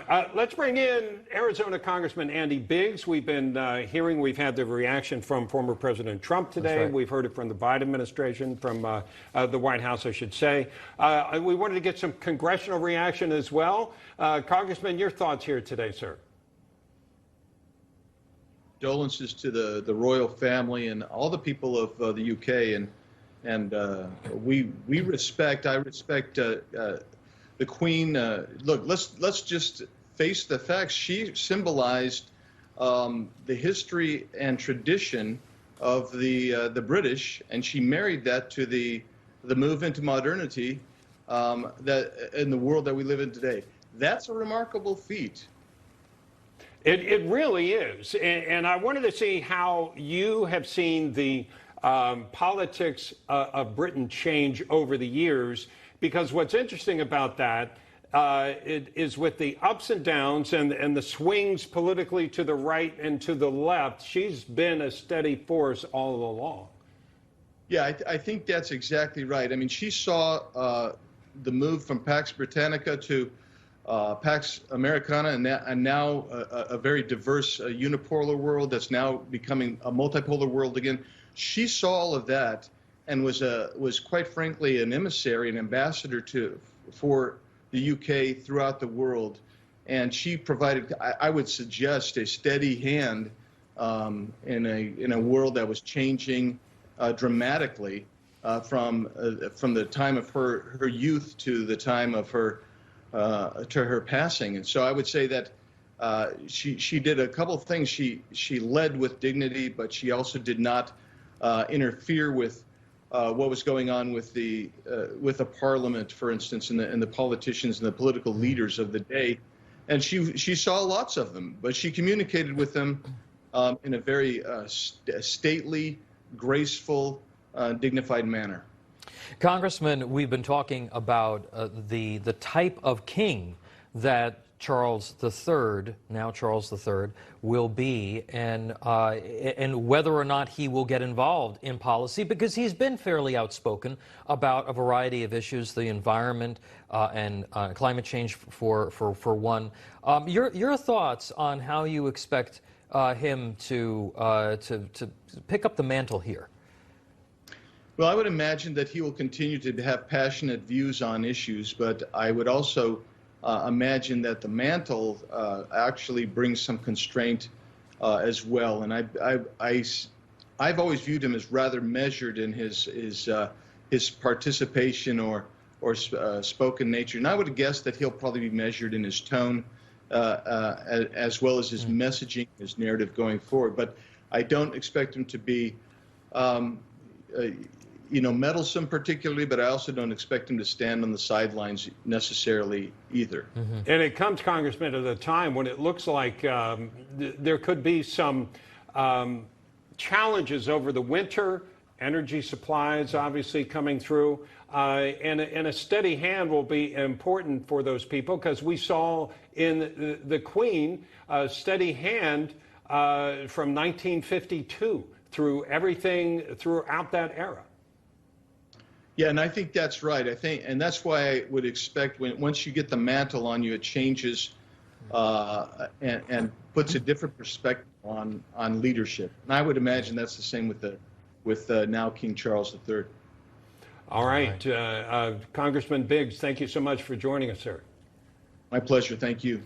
Let's bring in Arizona Congressman Andy Biggs. We've been we've had the reaction from former President Trump today. Right. We've heard it from the Biden administration, from the White House, I should say. We wanted to get some congressional reaction as well. Congressman, your thoughts here today, sir. Condolences to the royal family and all the people of the UK, and I respect the Queen. Look, let's just face the facts. She symbolized the history and tradition of the British, and she married that to the move into modernity that in the world that we live in today. That's a remarkable feat. It really is. And I wanted to see how you have seen the politics of Britain change over the years, because what's interesting about that is with the ups and downs and the swings politically to the right and to the left, she's been a steady force all along. Yeah, I think that's exactly right. I mean, she saw the move from Pax Britannica to Pax Americana, and now a very diverse unipolar world that's now becoming a multipolar world again. She saw all of that and was quite frankly an emissary, an ambassador for the UK throughout the world. And she provided, I would suggest, a steady hand in a world that was changing dramatically from the time of her youth to the time of her passing. And so I would say that she did a couple of things. She led with dignity, but she also did not interfere with what was going on with the parliament, for instance, and the politicians and the political leaders of the day. And she saw lots of them, but she communicated with them in a very stately, graceful, dignified manner. Congressman, we've been talking about the type of king that Charles III, now Charles III, will be, and whether or not he will get involved in policy, because he's been fairly outspoken about a variety of issues, the environment and climate change for one. Your thoughts on how you expect him to pick up the mantle here? Well, I would imagine that he will continue to have passionate views on issues, but I would also imagine that the mantle actually brings some constraint as well. And I've always viewed him as rather measured in his participation or spoken nature. And I would guess that he'll probably be measured in his tone as well as his messaging, his narrative going forward. But I don't expect him to be meddlesome particularly, but I also don't expect him to stand on the sidelines necessarily either. Mm-hmm. And it comes, Congressman, at a time when it looks like there could be some challenges over the winter, energy supplies obviously coming through, and a steady hand will be important for those people, because we saw in the Queen a steady hand from 1952 through everything throughout that era. Yeah, and I think that's right. And that's why I would expect once you get the mantle on you, it changes and puts a different perspective on leadership. And I would imagine that's the same with now King Charles III. All right, Congressman Biggs, thank you so much for joining us, sir. My pleasure. Thank you.